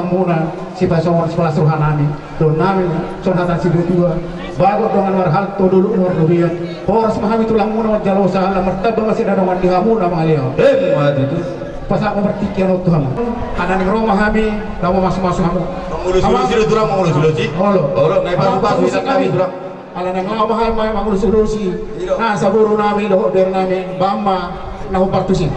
tulang muna si pasongan sebelah suhan nami don nami sonatan si dua bago dengan warhal to dulu nor dubian horas mahami tulang muna jalo sahala martaba masih ada dengan dihamuna mangalio itu pas aku berpikir waktu kamu anak ning rumah kami kamu masuk hamu mengulus-ulus itu turang mengulus-ulus sih naik pasu bisa kami turang ala nang rumah kami mengulus-ulus nah saburu nami doh der nami bamba nahu partusi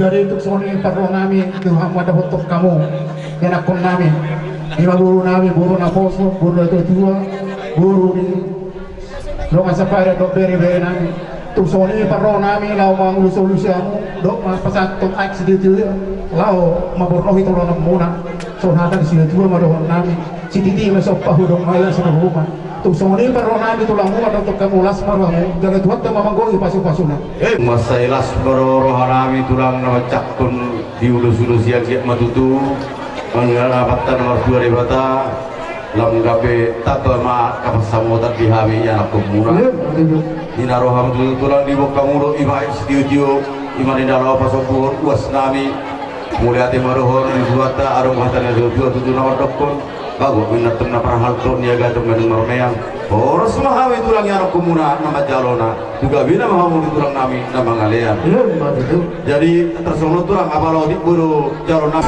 jadi untuk soni parro nami Tuhan ada untuk kamu dan akun nami lima guru nami guru naposo guru itu tua guru di lo masa pada dok beri nami untuk soni parro nami lau mangulu solusiamu dok mas pasat tok ak sedih lau maborno itu lo namuna so nada di sini tua madohon nami si titi mesok pahudong maya sana rumah tu soni parro nami tulang muat untuk kamu las marwamu jaga tuhan tak mamanggogi pasu-pasuna masailas boro rohanami tulang nama cakun diulus-ulus yang siap matutu mengalapatan nomor 2 ribata lamgabe tato ma kapasamutan bihami yang aku murah dina roham tulang di boka mulu ima istiudio ima di dalam pasopur uas nami mulai hati maruhor di buata arung hatanya dua tujuh nomor dokon bago minat tengah parahal tuh niaga dengan marmeang horos mahawi tulang yang aku muna nama jalona juga bina mahamu tulang nami nama ngalian jadi tersono tulang apalo di buru jalona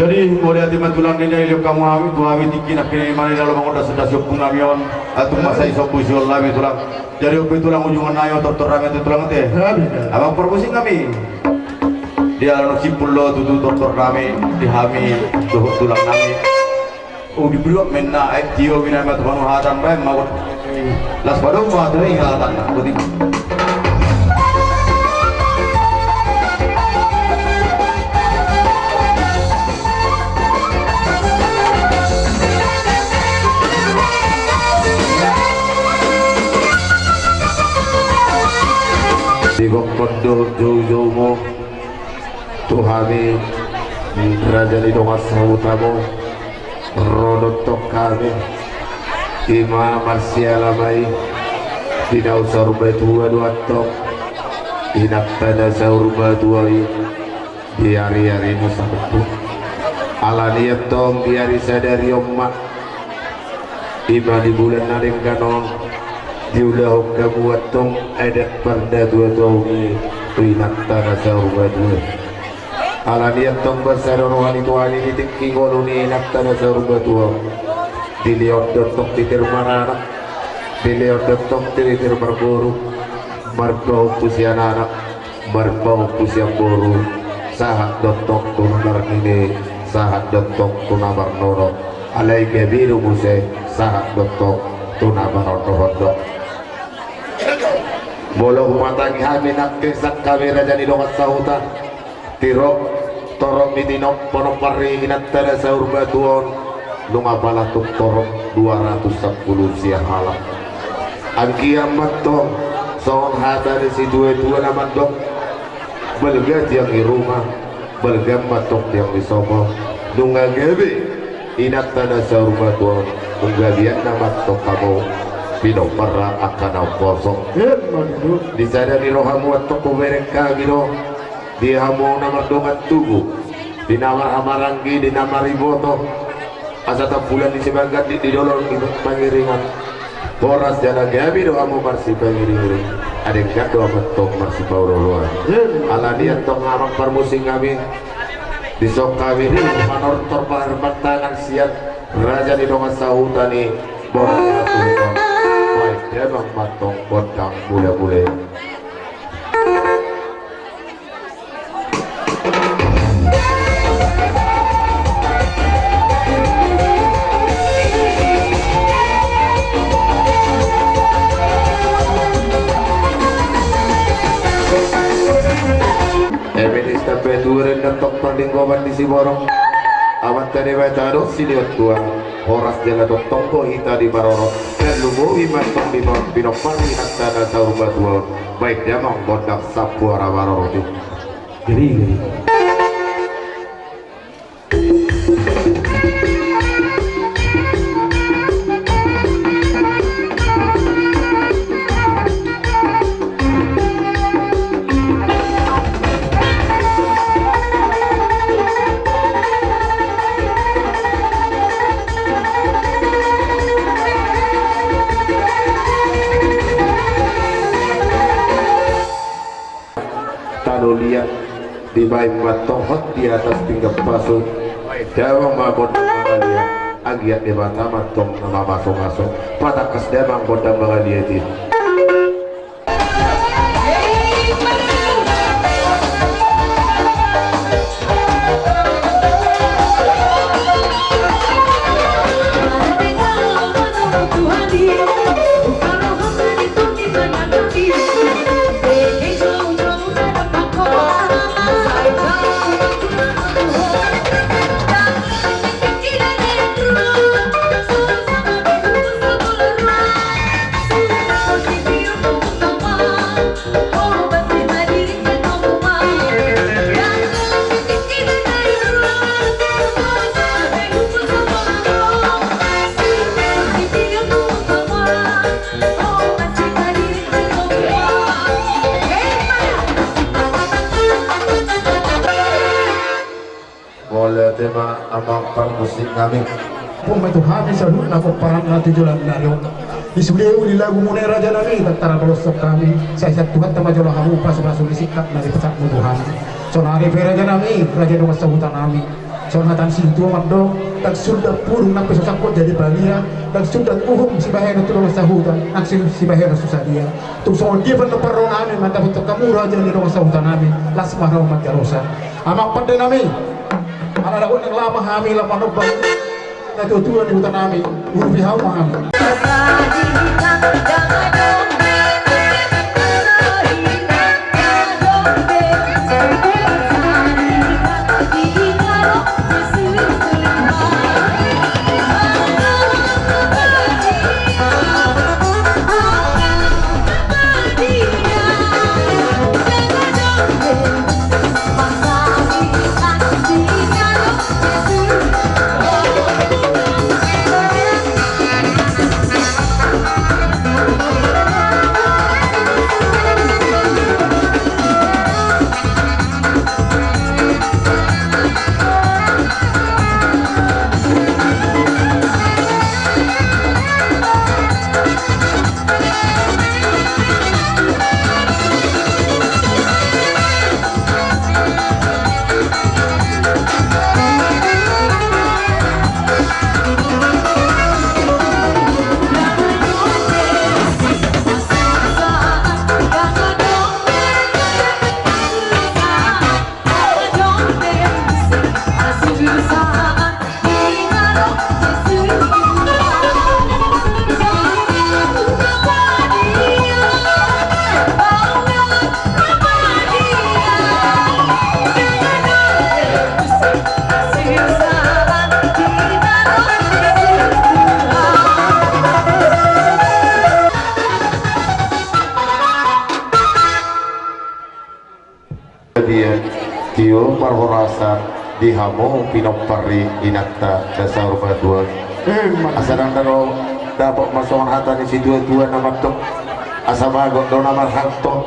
Jadi mulai hati matulang ini ilmu kamu kami tu kami tinggi nak kini mana dalam mengoda sudah siapun kamion atau masa isopu siol lami tulang. Jadi opi tulang ujungan nayo tortor rame tu tulang teh. Abang permusim kami. Dia lalu cipul lo tu tortor rame dihami dohok tulang nami. Oh diberi menna tio bina mat panu hatan bae mau las padong mau dari hatan betul. Digok kondo jauh-jauh mo Tuhami Raja di dongas sautamo Rodot tokame Ima marsialamai Dinau sarba tua dua tok Inak tada sarba tuai Diari-ari nusabetu Alaniat tong diari sadari omma Ima di bulan naring kanong diulah kabuat tong adat pada dua tahun rinak tanah sarwa dua alaniat tong besar orang itu ani ditinggi koloni nak tanah sarwa dua dilihat dotok di termarana dilihat dotok di termarboru marbau pusian anak marbau pusian boru sahat dotok tunar ini sahat dotok tunabar noro alai kebiru muse sahat dotok tunabar noro bolo umatang kami naktisak kami raja di dongat sauta tirok torok mitinok ponopari inattara saur batuon lunga balatuk torok 210 siang malam angkiam matong soong hata di si dua naman dok belga tiang di rumah belga matok tiang di sobo lunga gebe inattara saur batuon unga biak namatok kamu Pino para akan au kosong. Di sana di rohamu atau kumereka gitu. Di hamu nama dongan tubuh. Di nama amarangi di nama riboto. Asata bulan di sebagat di dolor gitu pangiringan. Boras jalan gabi rohamu marsi pangiring. Ada yang doa betok marsi pauroluan. Alani atau ngamak permusing kami. Di sok kami di manor torpar tangan siap. Raja di dongan sahutani. Boras tuh. Dia bang matong bodang bule-bule. Eminista peduren datok perlinggoman di Siborong. Amat tadi betado siliot tua. Horas jaga tongko hita di Baroro dan lumui mantong di Pinopari hatta tahu batuan baik damang bodak sapuara Baroro itu geri lihat di baik matohot di atas pinggap pasuk dawang mabot mengalia agiat di mata matong nama masuk-masuk pada kas damang bodang mengalia itu tema abang musik kami pun itu habis salut nak perang nanti jalan nario disebut di lagu munai raja nabi tentara pelosok kami saya Tuhan tema jalan kamu pas masuk disikap dari pesat mutuhan sonari raja nabi raja dong sahutan kami Sonatan sintu mando dan sudah purung nang besok sangkut jadi balia dan sudah si bahaya itu dalam sahutan nang si bahaya susah dia tuh soal dia pun perlu nami mantap untuk kamu raja di dalam sahutan nami las marau majarosa amang pandai nami anak yang lama hamil lama nubang na tutuan di hutan nami urbi hawa hamil Tio parhorasan dihamo pinompari inatta dasar badua asadang daro dapat masuk hata di situ dua nama tok asamago do nama hanto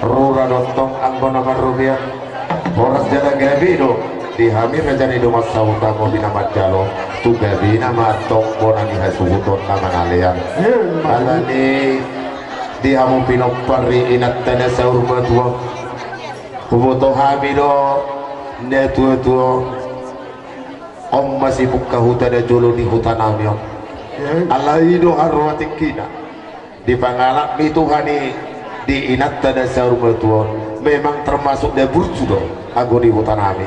rura dontong anggo nama rupiah horas jada gabido dihami rejani do masauta mo binama jalo tu gabi nama tok bonani hasubuton nama nalian alani dihamo pinompari inatta dasar badua kuboto hamido ne tuo om masih buka hutan dan jolo di hutan amyo Allah ido arwati kina di pangalak ni Tuhani di inat tada saruma tuo memang termasuk dia burcu do aku di hutan ami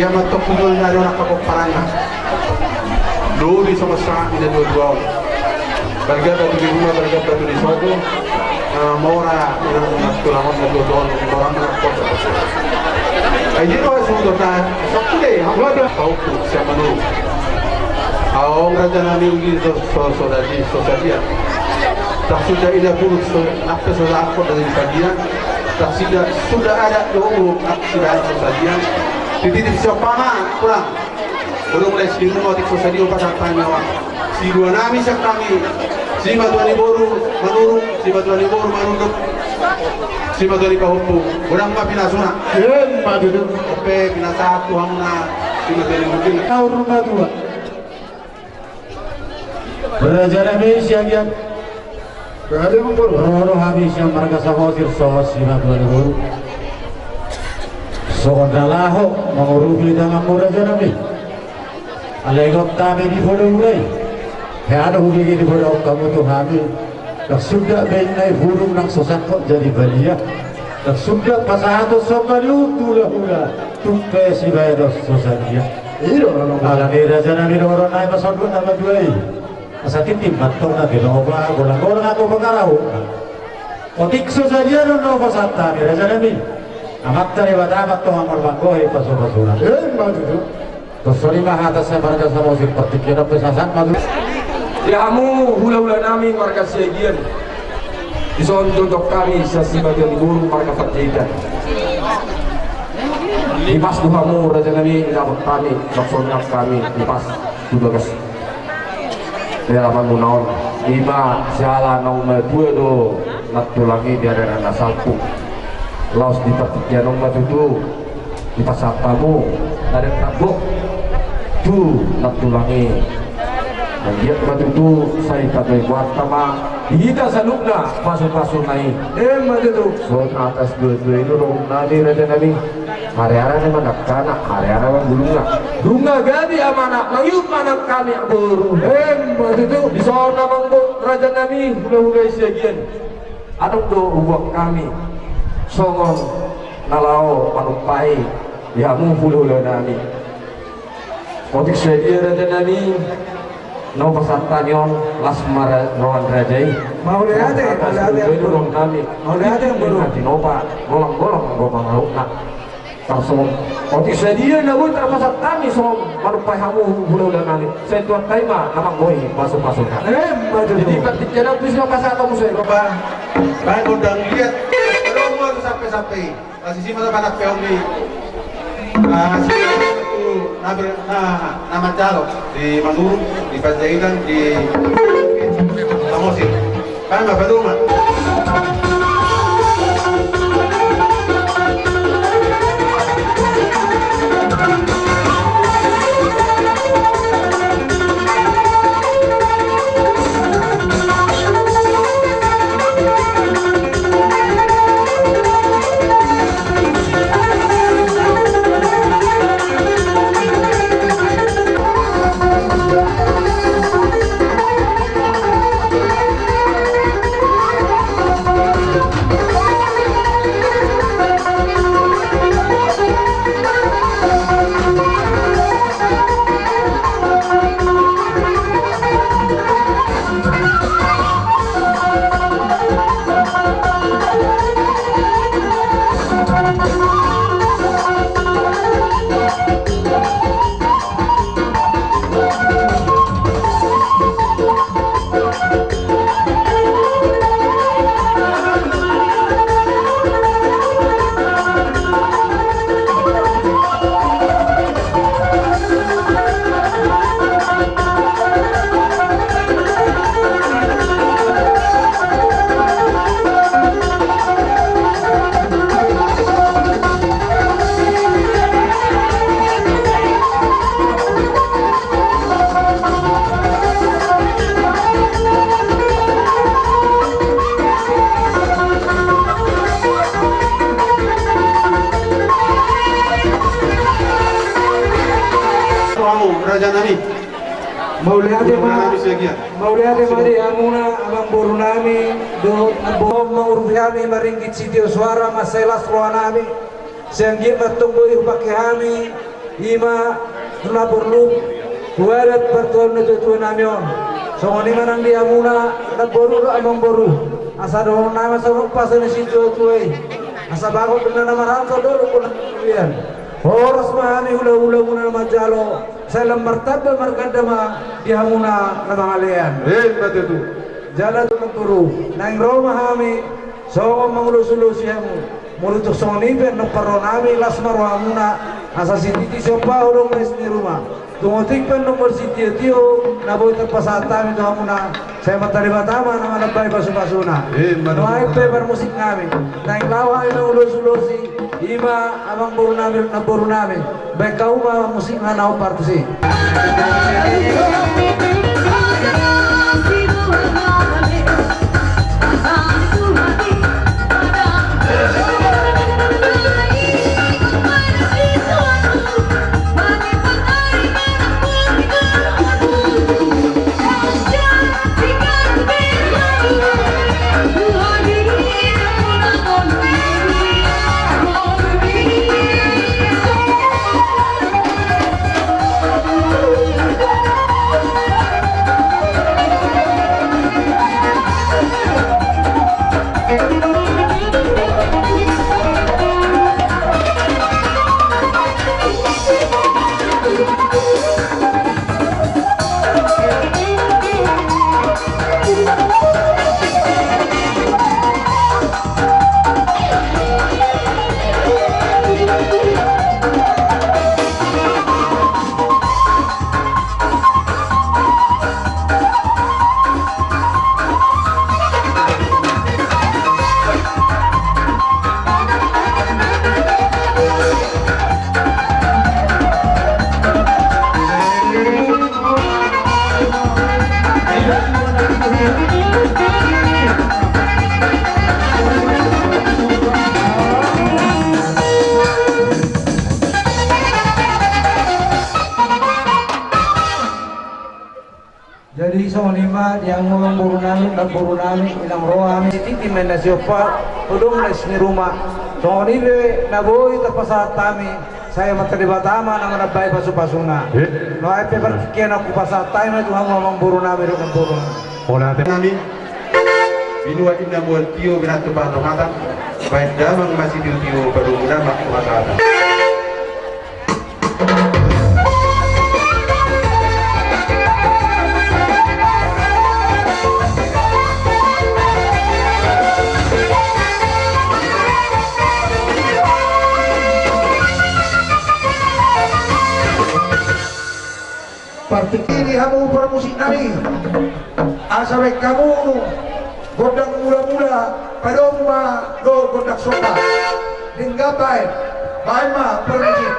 dia matok pukul na doon nakapagparanga doon di sama sa ina dua-dua barga batu di rumah barga batu di sobo maura yang tulangan na doon orang na kota ay di ko sundo ta sakule hamada pauku siapa nu ang raja namin ugi so dia tak sudah ila buruk nakta sa ako dari dia tak sudah ada doon sudah so dia Dititip siapa kurang. Belum mulai sedikit mau tikso sadio pasang tanya wak. Si dua nami siap kami. Si batuan boru menurut, si batuan boru menurut. Si batuan kahupu. Kurang pa pinasuna. Maju Oke pinasatu hamna. Si batuan mungkin. kau rumah tua. Beraja Nabi siagian. Berada mengguru. Roro habis yang mereka sahaja sohos sima tuan guru. Sokondalahu mengurugi dengan Beraja Nabi. Alegok kami di bodoh mulai. Ada hubungi di bodoh kamu tuh hamil. Tak sudah benai burung nang sosak kok jadi balia. Tak sudah pasangan tuh sokalu tulah tupai si bayar sosakia. Iyo, alami Raja Nabi orang naik pasal dua nama dua ini. Masa tim matong na ginawa golang ako pagkaraw. Otik saja no pasal tani Raja Nabi. Amat tari batamat to amor bangkoy pasok-pasok. Maju. Terus lima atasnya marga sama usir pertikiran pesasan maju. Ya amu hula-hula nami marga siagian. Ison contoh kami sa sibagian guru marga pertikiran. Lipas duhamu Raja Nabi dapat kami maksudnya kami lipas tugas. Halaman munaon lima siala nomor 2 do natulangi di area nasalpu. Laos di pertikian nomor 7 di pasar tamu dari tabuk tu natulangi dan dia batu tu saya kata buat sama kita salukna pasuk naik maju tu so atas dua itu dong nadi Raja Nabi hari-hari ni mana kanak hari-hari orang bunga gadi amanah mayuk mana kami buru maju tu di sana manggo Raja Nabi hula-hula segian aduk do uang kami songon nalau panupai ya mu hula-hula Nabi Otik segian Raja Nabi no pasantanyon lasmar rohan rajai mau lihat belum kami mau lihat yang baru di nopa golong-golong gomang nak langsung otik sedia namun terpasat kami so marupai hamu hula-hula nani saya tuan taima namang boy masuk-masuk jadi ketika ada bisa pasal atau musuh Coba bahan gondang lihat rumah sampai-sampai masih sih masa banak peongi nama calo di Mandur, di Panjaitan, di Samosin. Kan nggak betul mah? Raja Nabi mau lihat mari amuna abang boru nami do mau rupiami maringgit sitio suara maselas rohanami senggit matunggo pakai hami ima tuna berlum buarat bertuan tuan namion songoni manang di amuna na boru abang boru asa do nama sorok pasan sitio tuai asa bago benar nama ranto do pun lian horos mahami hula-hula muna majalo salam martabah markadama dihamuna nama kalian betul tu jalan turu nang roma hami so mangulus-ulus yamu mulutuk sonipen no paronami lasmar hamuna asa siti sopa ulung resmi rumah tungotik pen nomor siti tio na boy terpasata itu hamuna saya matari batama nama nabai basu-basuna noai pe bermusik kami naik lawa ina ulus-ulusi ima abang burunami na burunami baik kau ma musik na nau partisi jadi sama lima yang mau burunami dan burunami ilang rohami titi mena siopa udung resmi rumah sama nibe naboi terpasat kami saya materi batama nama nabai pasu-pasuna no ai peper kian aku pasat time itu ngomong burunami dan burunami Ola nami binua inna mual tio binatu bahno hata baik damang masih tio baru muda mak hata Partik ini kamu bermusik nami asabe kamu godang mula-mula padomba do godak sopa dinggapai baima permusik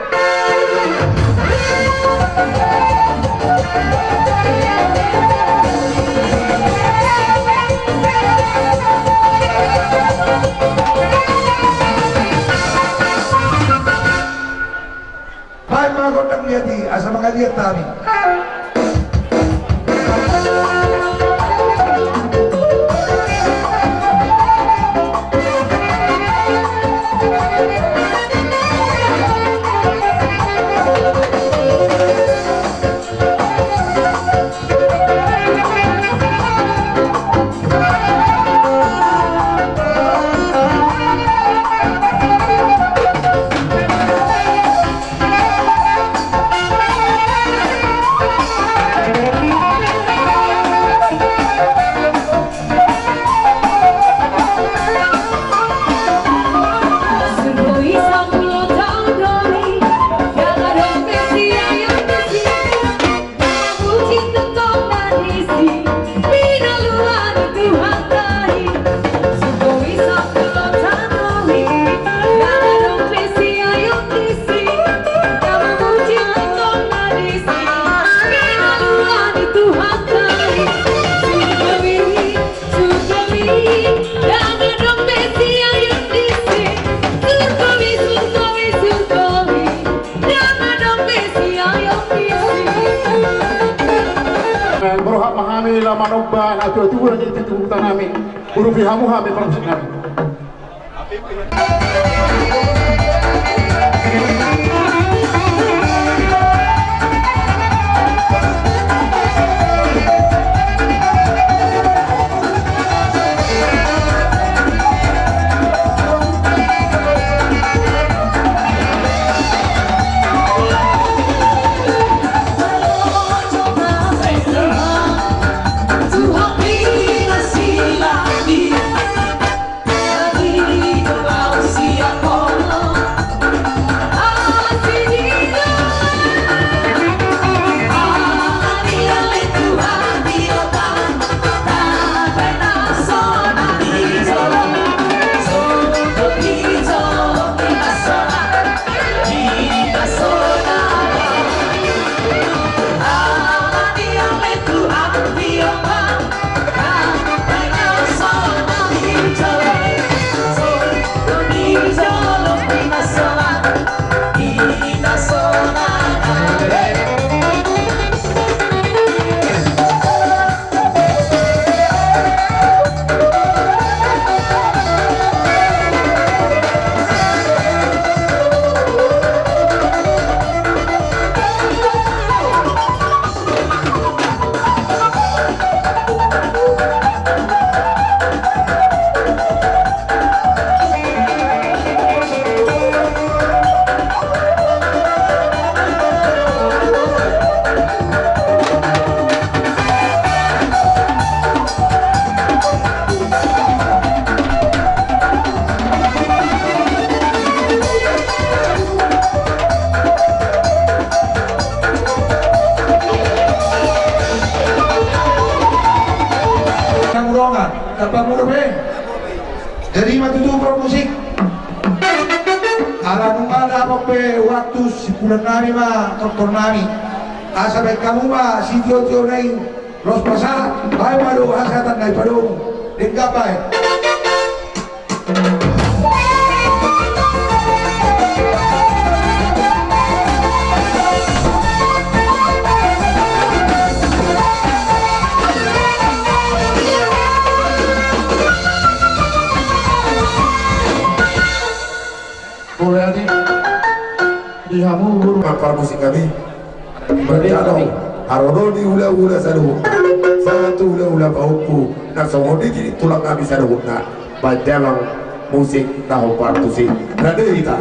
baima godang liati asa mangaliat tami berhak memahami lama nubah atau itu hanya itu tuntutan kami huruf hamu kami permusik kami Siapa ala nungala apa pe waktu si bulan nami ma doktor nami asa baik kamu ma si tio nai los pasar baik madu asatan nai padu dengkapai boleh adik dihamu guru Akar musik kami berdialog harodo di ula-ula saduh satu ula-ula pauku nak songodi jadi tulang kami saduh nak bajalang musik tahu partusi berada kita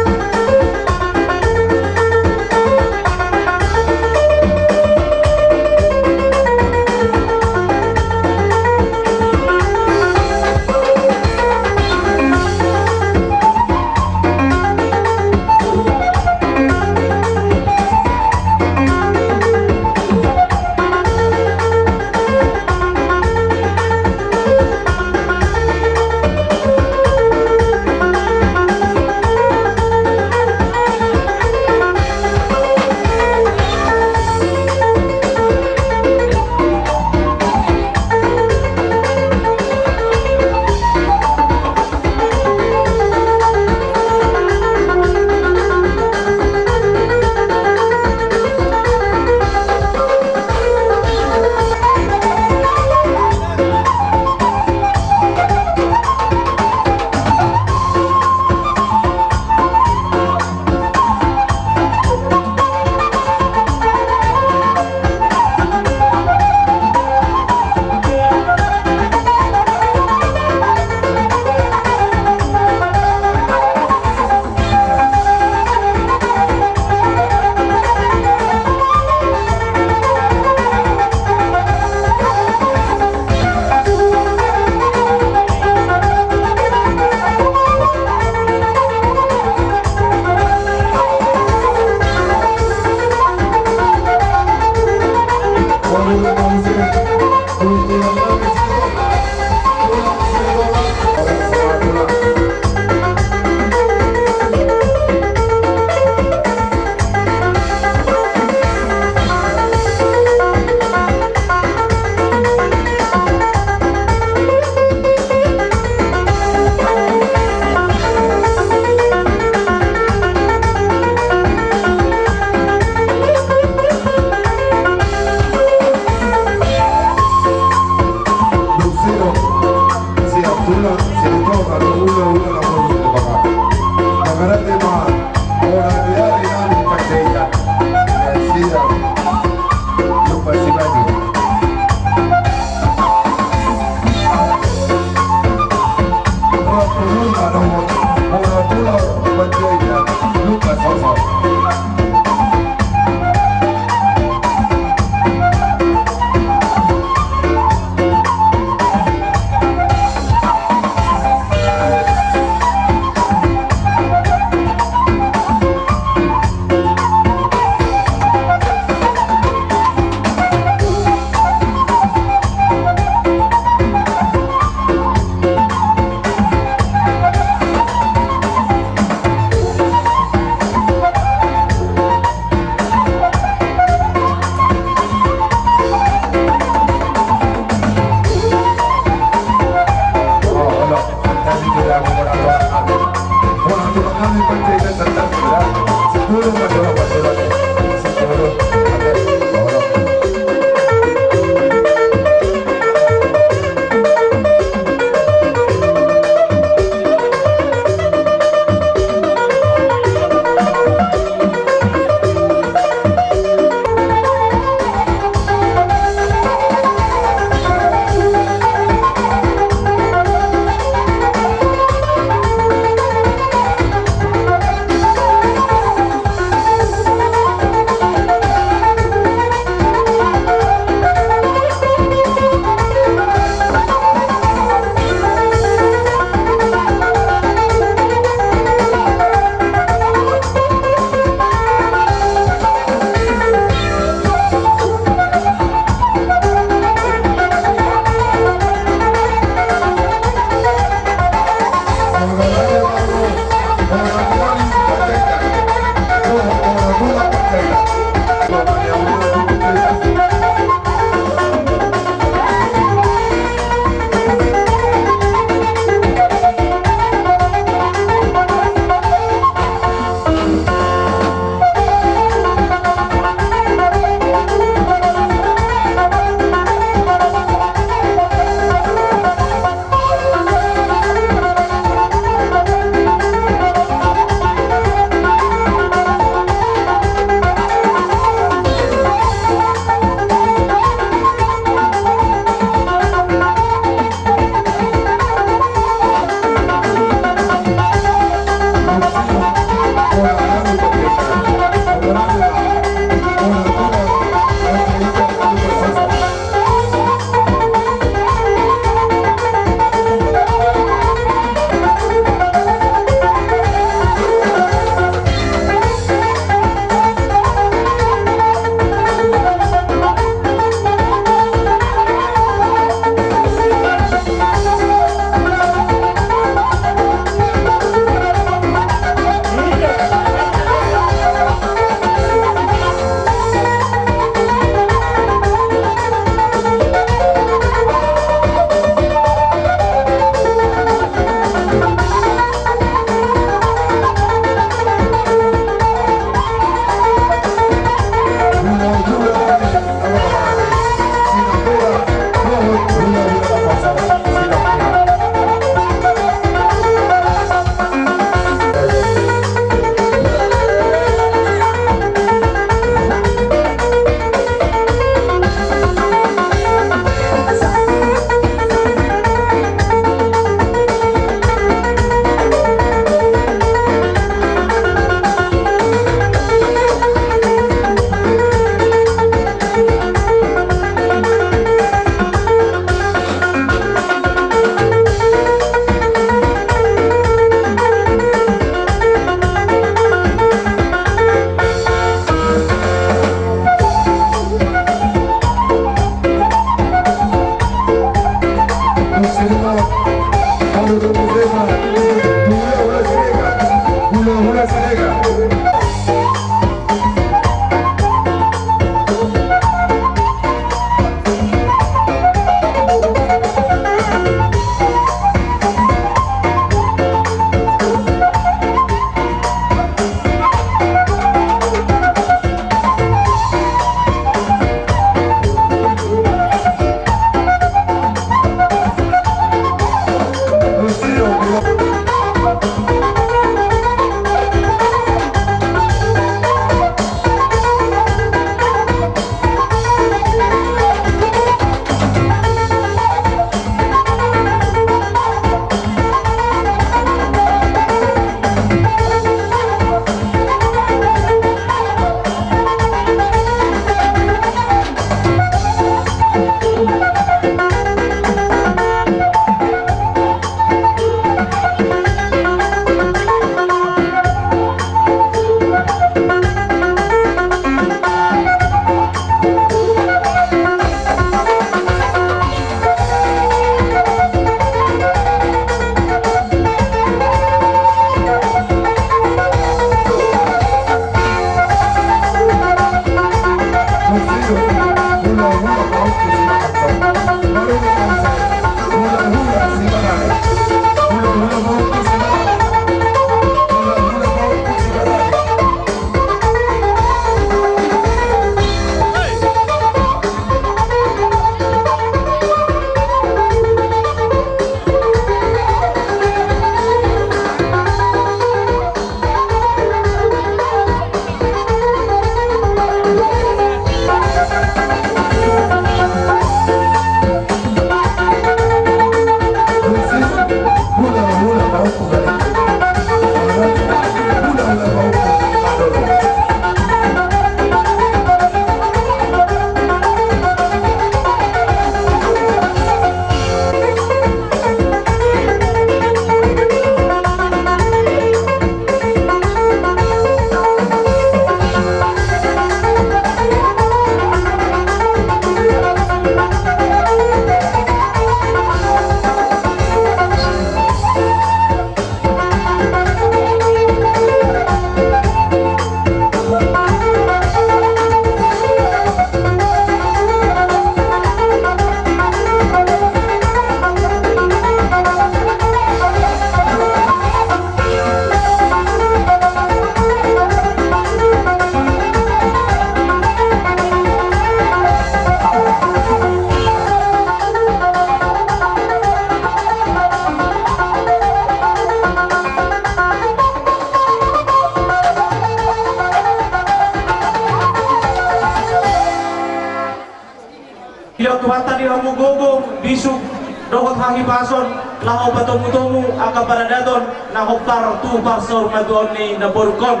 Tuwata di hamu gogong bisuk dohot hangi bason lao batomu aga baradadon na hopar tu pasor madoni na borkon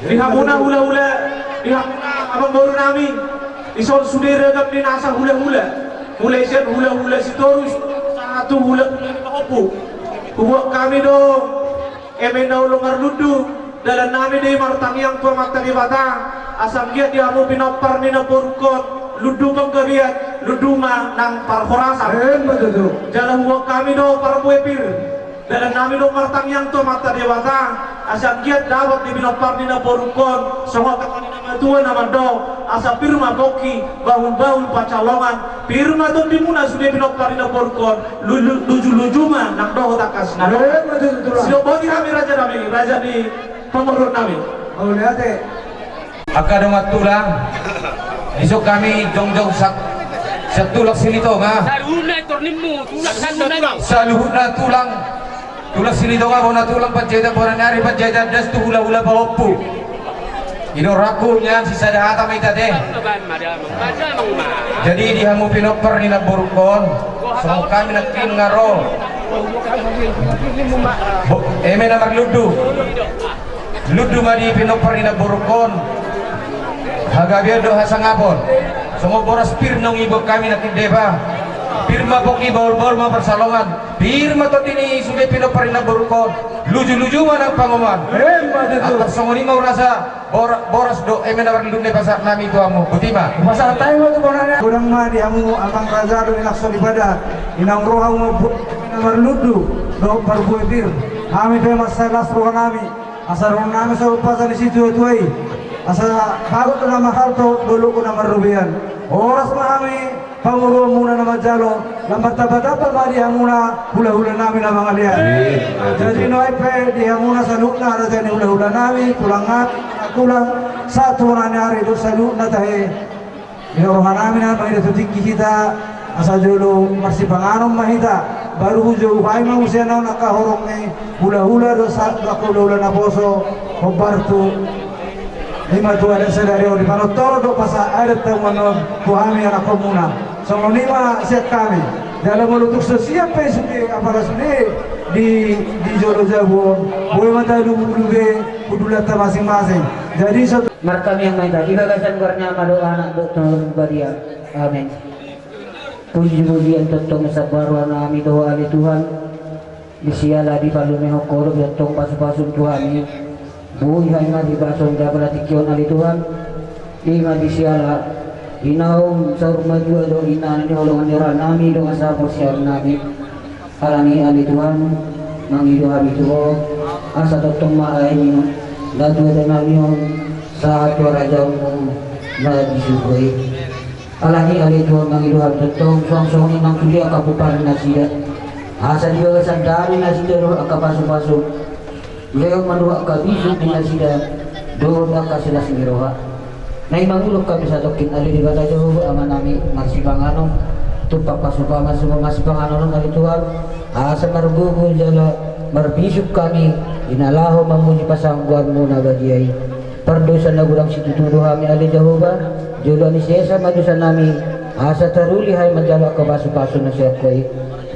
dihamuna hula dihamuna abang baru nami isol sudere gam di nasa hula mulai sen hula sitorus satu hula di hopu kubuat kami dong emena ulungar ludu dalam nami di martamiang tua matari batang asam giat dihamu pinopar ni na borkon ludu pengkeriat luduma nang parhorasan jalan huwag kami do para buepir dalam nami do martang yang to mata dewata asal giat dapat di binopar ni na borukon semua katani nama tua nama do asal pirma boki bahul pacalongan pirma to dimuna sudah binopar ni na borukon lujuma nang do takas na do silo bagi kami raja di pemurut nami oh lihat Akadong at tulang isok kami jongjong sa tulak silito nga sa luhut na tulang tulak silito nga na tulang panjayda poranari panjayda das tu hula pa oppo inoraku niyan si sadahata may tate jadi dihamu pinopar ni naburukon so kami nagpin nga ro eme na magludu ludu madi pinopar ni naburukon hagabiya do hasangapon semua boras pir nong ibu kami nakideba pirma poki baul-baul ma persalongan pirma to dini sudah pinopar ni naburukon luju-luju manang pangoman atas songoni mau rasa boras do emena warlunde pasar nami tuamu butima pasar tayo tu bonanya kurang ma diamu amang raja do inakso ibadah inang roha mo nomor ludu do parbuetir kami pe masalas roha nami asar roha nami sa pasar di situ tuai asal bago to nama harto dulu ko nama rubian oras mahami pangulo muna nama jalo lambat taba-taba mari amuna hula-hula nami na mga liyan jadi noy pe di amuna sa lukna na tayo hula-hula nami kulang satu na nyari do sa lukna tayo inorohan namin na mga tinggi kita asal dulu marsi panganom mahita baru hujo ay mausya na nakahorong ni hula-hula do sa hula-hula na poso obarto lima tua dan saudara di mana toro pasa ada teman kami anak komuna sama lima siap kami dalam menutup sesiap pesuke apara sudah di Jolo Jabon boleh mata dulu kudulata masing-masing jadi satu markam yang main tadi gagasan warna madu anak dokter baria amin puji-pujian tentang sabar nami doa ali Tuhan disiala di palu mehokoro tentang pasu-pasu Tuhan buhi haima di bason dabra tikion ali Tuhan inga di siala inaum saur majua do ina ni holongan yara nami do asal siar nami alani ali Tuhan mangido habi tuho asa totong maaini datu dan nami on saat warajamu na disukoi Alani alituan ng iluhan tutong suang-suangin ng kuliah kapuparan na sida. Asa di ba sandari na sida roh akapaso-paso. Leong manuha ka bisog na sida doon ka sila singiroha. Naimangulog kami sa tokin ali di ba tayo ama nami masibangano tupak pasupama semua masibangano ng alituan. Asa marugugo jala marbisog kami inalaho mamuji pasangguan mo na gadiyay. Pardosa na gurang situtudo kami ali Jehova. Jolo ni Sesa madusan nami asa taruli hay majalo kabaso-baso na siya ko'y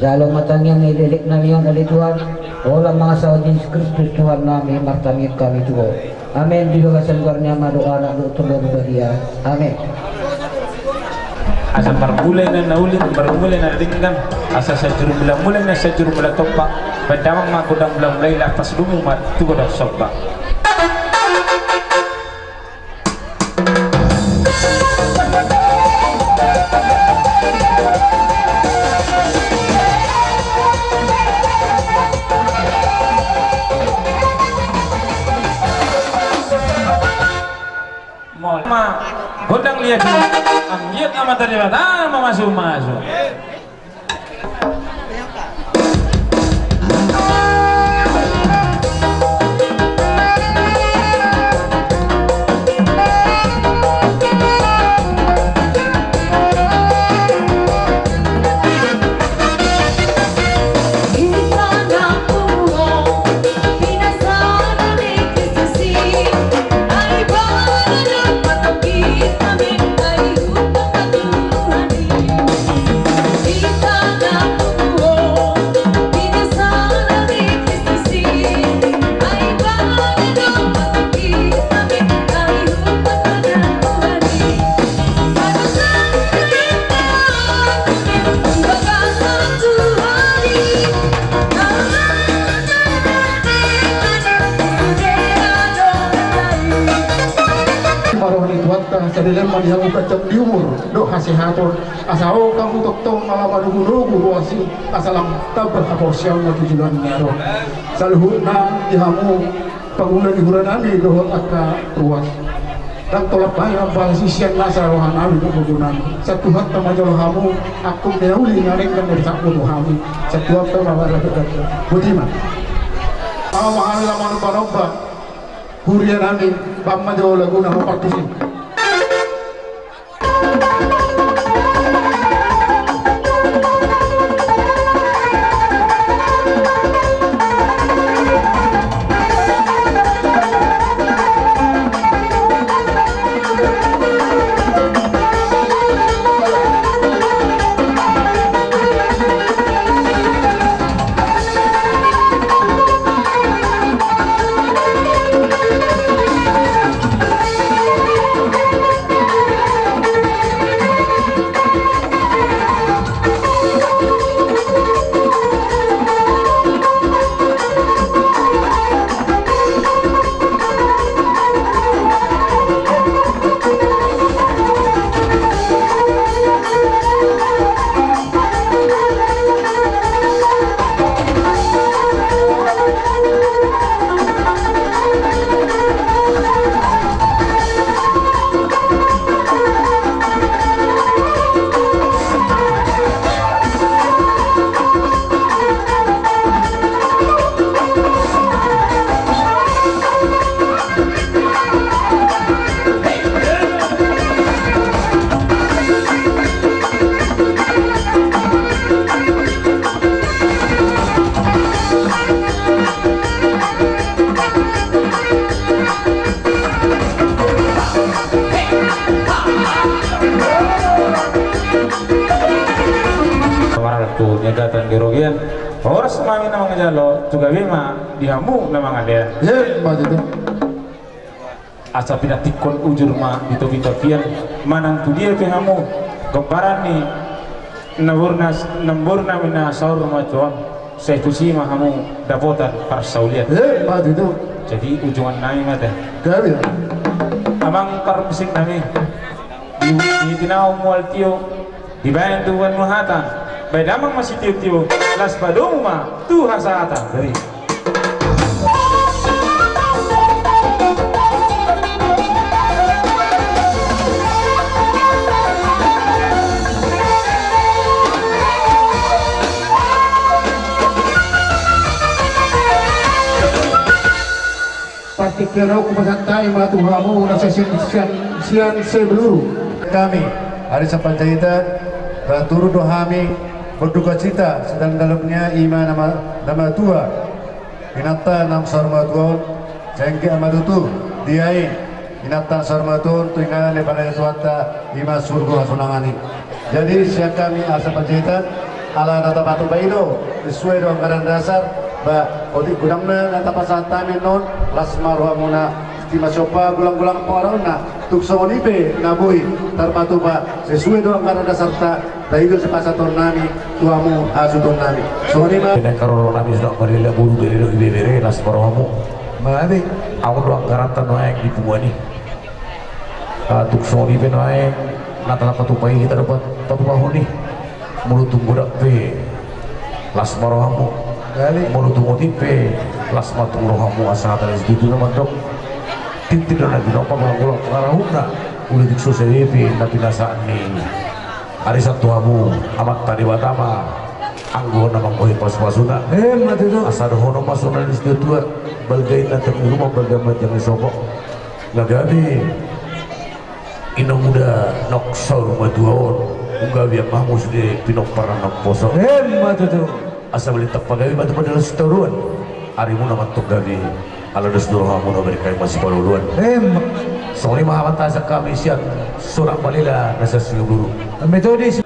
jalong matangyang ililik nami ang alituhan olang mga sa Jesus Kristus Tuhan nami martamit kami tuho. Amen. Dilugasan ko niya madoa na lutulong bariya. Amen. Asa parmulay na naulit, parmulay na ringgan, asa sa jurumula mulai na sa jurumula topa, bandamang magudang belang mulai lapas lumumat tugodang sopa. Gondang lihat ang lihat amat terlibat masuk. Sa dilemma di hamu kacang diumur do hasihaton asao kamu toktong malam rugu wasi asalam tabah aporsial na tujuan ngero saluhuna di hamu pangunan di huranami do akka ruas dan tolak bayar bang sisian nasa rohanawi do gugunan satu hatta majal hamu aku meuli ngareng dan dari sakmu do hamu satu hatta mawara dekat budiman mahal laman barobba hurian amin pamma do laguna mapartusin. Nyagatan dirogian oras mami na mga jalo juga bima dihamu na mga dia Begitu. asa pinatikon ujur ma bito-bito pian manang tu dia pihamu kebaran ni namburna mina saur ma cuan saya tu si mahamu dapotan par sauliat Begitu. jadi ujungan nai mata Gabi. amang par musik nami di tinau mual tio dibayang tuan muhata Bedamang masih tiup-tiup las badung mah tuh hasata dari ikero kupasantai matuhamu nasa sian sebeluru kami hari Panjaitan turut dohami berduka cita sedang dalamnya ima nama tua inata nam sarmatun jengke amadutu diai inata sarmatun tuingan di pada suata ima surga sunangani. Jadi siang kami asa Panjaitan ala nata batu baido sesuai dengan keadaan dasar ba odi gudangna nata pasantami non lasma rohamuna Tima sopa gulang-gulang porona tukso nipe nabui tarmatu ba sesuai doang karena dasar ta dahil sa pasator nami tuamu asudon nami so ni ma dengan karoro nami sudah marila bulu beri ibere las porohamu mangani aku doang karanta noek di pumuani tukso nipe noek nata patupai kita dapat patupahuni mulut tunggu pe las porohamu kali mulut tunggu tipe las matung rohamu asal dari situ nama dok tidak lagi nopo mengulang pengarahuna udah diksus EDP tapi nasaan nih hari Sabtu amu amat tadi watama anggo namang kohi pas-pasuna mati itu asal hono pasuna di situ tua balgai nanti rumah balgamat yang disopok nagami inong muda noksor rumah duaon unggah biar mahmus di pinok parang nok posok mati itu asal beli pagawi batu pada setoruan harimu nama tuk gawi ala dos durhamu no berkait masih paluluan soalnya mahaman tasak kami siang surang balila nasa siguro metodis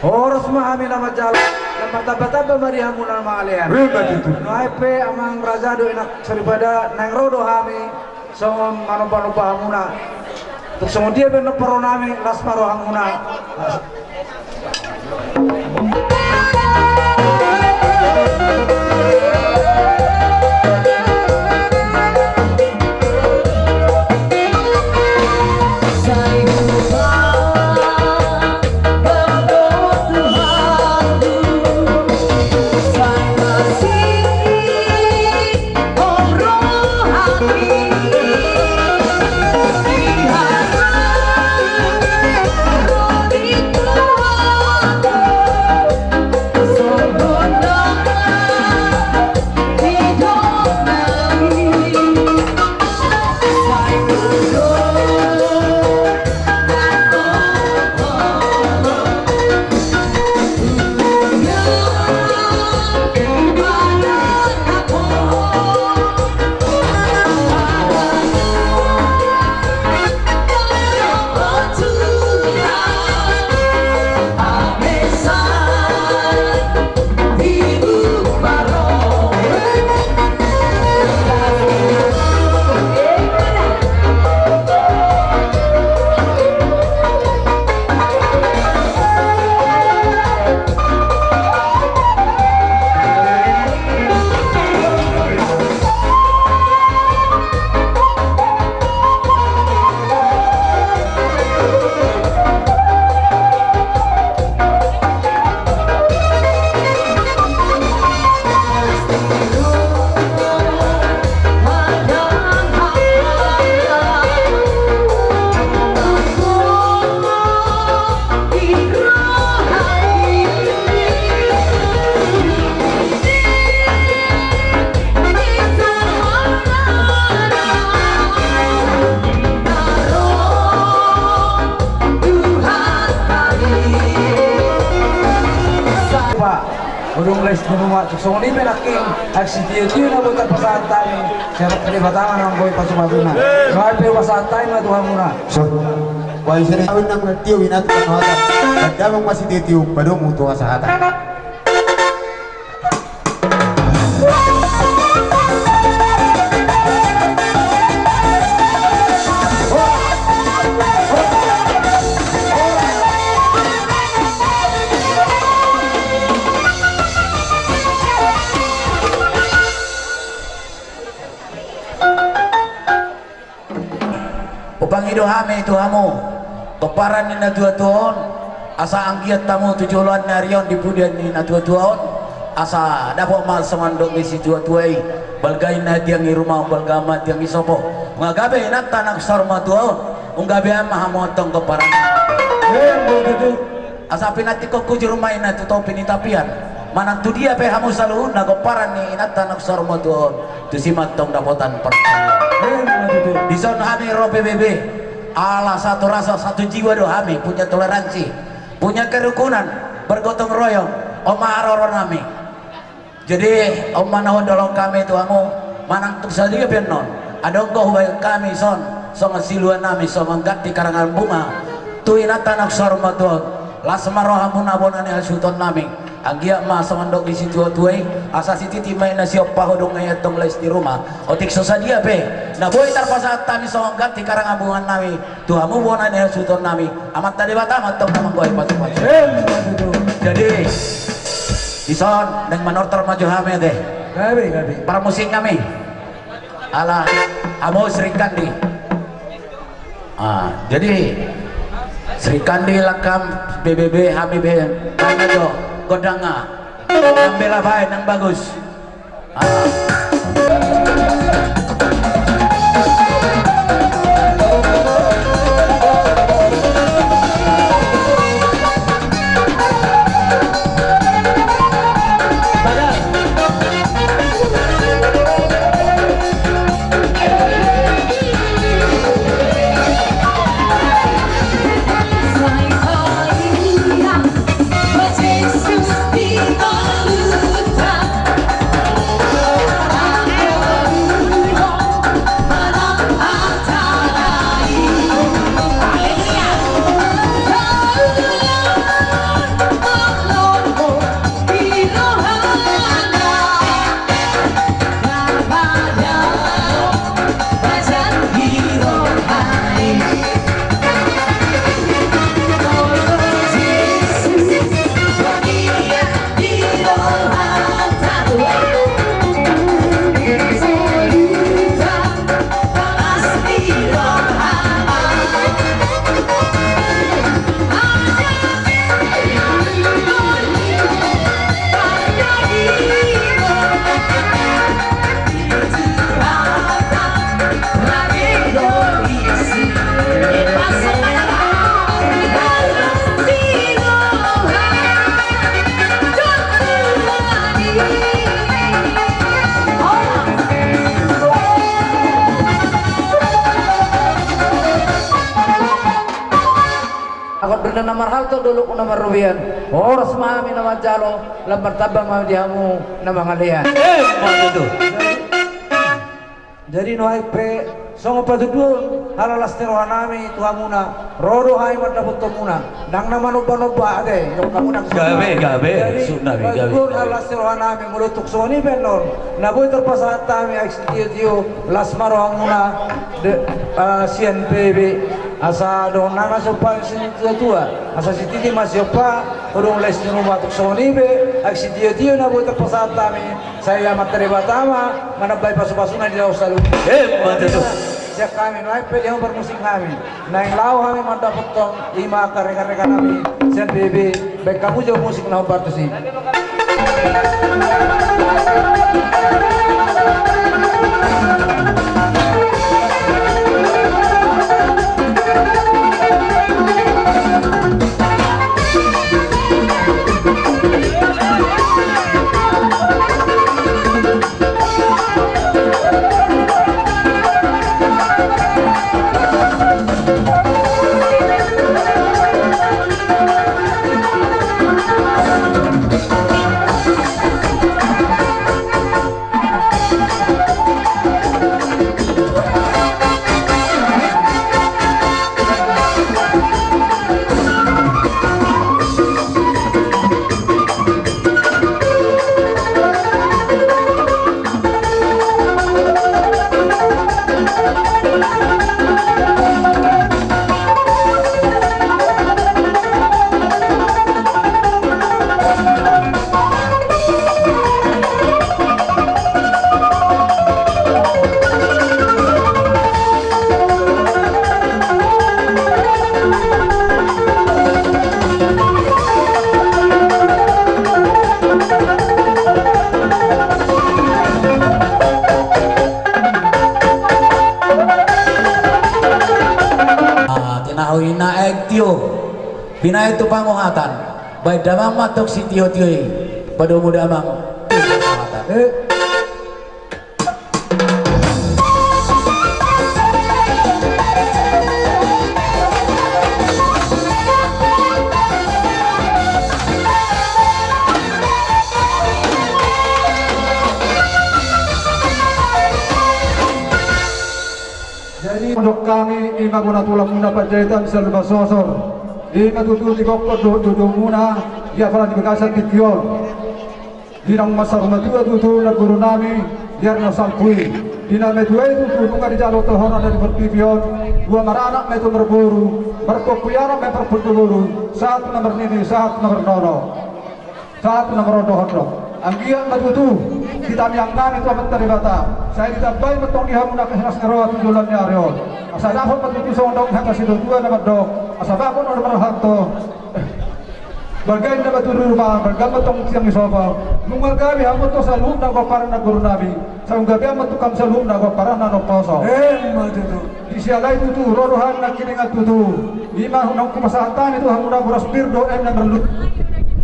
Oros mahami nama jalan dan martabat marihamu nama alian. Noipe amang razado enak daripada nang rodo hami song manopa hamuna. Tuk song dia benar peronami lasmaro hamuna. Itu urung les di rumah so ni penaking aksi dia na buat pasahan tami siapa tadi batama nang boy pasuma-pasuna ngai pe pasahan tami ma Tuhan muna So, why is it awin ng tiyo inat ng hata? Pagdamang masih tiyo, padong muto sa hata. Upang idohame Tuhamu toparan ni na tuon asa anggiat tamu tujuan narion di pudian ni na tuon asa dapat mal samandok ni si tuai balgai na tiang i rumah balgama tiang i sopo ngagabe na tanak sarma tuon unggabe mahamotong toparan asa pinati ko kuju rumah na tuto pinitapian manang tu dia pe hamu saluhun na koparan ni na tanak sarma tuon tu simatong dapotan percaya di zona kami ro PBB ala satu rasa satu jiwa doh kami punya toleransi punya kerukunan bergotong royong omah aroron kami jadi omah nahon dolong kami tuamu manang tu saja benon adonggoh baik kami son ngasiluan kami mengganti karangan bunga tu inatan aksar maton lasmarohamun abonane asuton nami anggia ma samandok di situ tuai asa siti timai na siapa hodong ngayat tong les di rumah otik sosadia pe na boy tarpasa tami so ganti karang abungan nami tuamu bonane asuton nami amat tadi batama tong nama boy patu-patu jadi ison nang manortor maju hame deh gabi para musik kami ala amo Sri Kandi jadi Sri Kandi lakam BBB HBB do godanga nambela baik nang bagus nomor halto dulu nomor rubian oras mami nama jalo lambar tabang mami diamu nama ngalian itu jadi no pe songo padudul halalas terohanami tuhamuna rodo hai mardaput tomuna nang nama noba ade dong kamu nang gabe sunabi gabe halalas terohanami mulutuk soni benor naboy terpasat tami aksitio lasmarohamuna sian PB asa dong nanga sopa sini tua asa sititi masih apa urung les di rumah tuk soni be aksi dia na buat terpasat kami saya materi batama mana bayi pasu-pasuna di dalam salu betul sejak kami naik pe dia bermusik kami naik lau kami mantap potong 5 rekan-rekan kami sen BB baik kamu jauh musik nah bartu sih Bina itu panguhatan baik damang matok si tio-tioi pada muda amang jadi untuk kami ima guna tulang muna panjaitan serba sosor ima tutul di kokor tutul muna dia pala dibekasan tikion dinang masar matua tutul na guru nami biar na sampui dinang medua itu tutul di jalo tohona dari berpipion dua maranak metu berburu berkokuyara me perputuluru satu nomor nini satu nomor nono satu nomor dohono anggian matutu kita yang kami itu amat teribata saya ditambahi metong dihamuna kehilas ngerawat tujulannya areon asa dapat matutu sondong haka sido dua nama dok asa bakon nomor hanto Bergain na baturu rumah, bergamot tong siyang isoba. Nung gabi hamot to sa loob na paparan na guru nabi. Sa gabi hamot to kam sa loob na paparan na noposo. Matutu. Di siya lay tutu, rorohan na kiningat tutu. Lima nang kumasahatan itu hamuna buras birdo na berlut.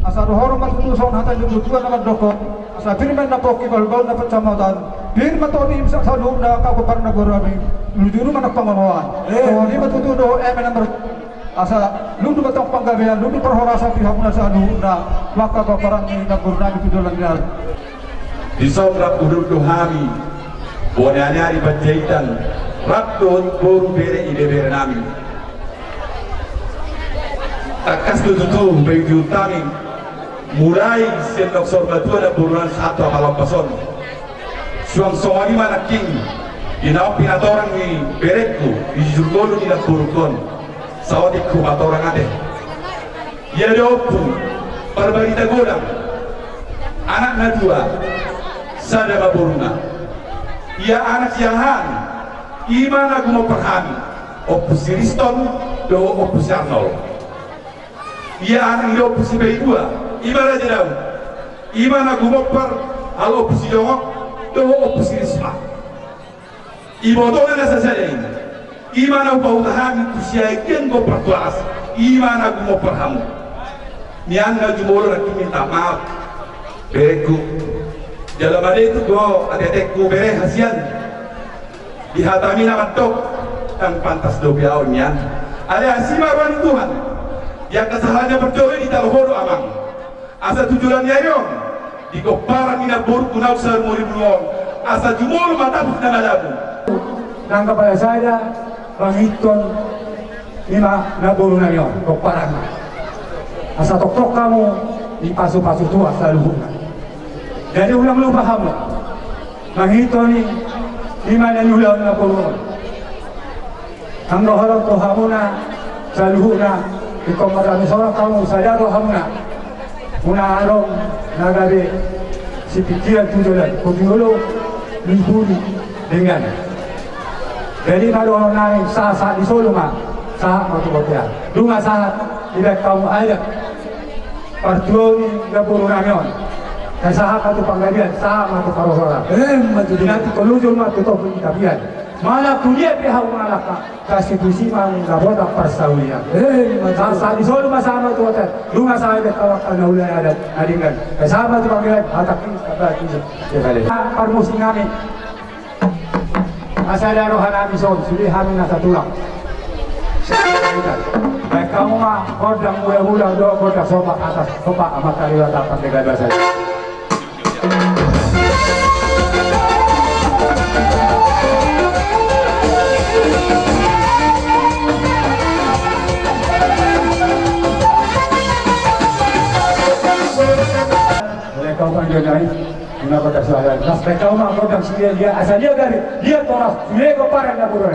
Asa rohoro matutu son hatan yung tutuan na magdoko. Asa firman na poki balbal na pagsamautan. Firman to ni sa loob na paparan na guru nabi. Lujuru man ang pamamawan. So lima tutu do na berlut. Asa ludu batang panggabean ludu perhorasa pihak muna sa na maka paparan ni nagurnami tudulan niya di sobra uduk dohami bonanyari bajaitan rakton boru bere ide bere nami takas tututu bagi utami mulai senok sorbatua dan buruan satu apalam pason suang somali mana king inau pinatorang ni bereku di jurgolu ni nak burukon sawadik kumat orang ada ya dopu perbarita godang anak nadua sadaba buruna ya anak yahan iman aku mau perhami opus Riston do opus Arnold ya anak ini opus Baidua iman aja daun iman aku mau per hal opus Jongok do opus Risma ibotonan saja ini Imana bau tahan kusiaikan go pertuas imana gu mau perhamu nianga jumolo nak minta maaf bereku dalam ada itu go adetekku bere hasian dihatami nama dok yang pantas do biau nian ada asima wan Tuhan yang kesalahannya berdoa di talhodo amang asa tujuannya yo di koparan ina bor kunau sar muri buong asa jumolo matapus nama dabu nang kepada saya Pangiton lima naburu na yon koparan asa tok kamu di pasu-pasu tua selalu jadi ulang lu paham Pangiton ni lima dan ulang naburu ang rohorong to hamuna selalu na di komaran seorang kamu saya roh hamuna una arong nagari si pikiran tujuan kubiolo liburi dengan jadi kalau orang lain sah di Solo mah sah matu botia. Lunga sah tidak kamu ada. Partuoni dapur namion. Sah katu panggabian sah matu karosora. Matu dinati kolujul matu to pitapian. Malah kuliah pihak malaka konstitusi mang gabota persaulian. Sah di Solo mah sama tu botia. Lunga sah ada kawakan ulai adat adingan. Sah matu panggabian hatak kabati. Parmusi kami asal rohan abison sudah hamil nasa tulang. Baik kamu mah kodang mula-mula do kodang sopak atas sopak amat kaliwat dapat dengan bahasa. Boleh kau kan jodohin, guna kodang soalan. Naspe Saya tahu mak kau dan dia asal dia dari dia toras dia kau parang na buro.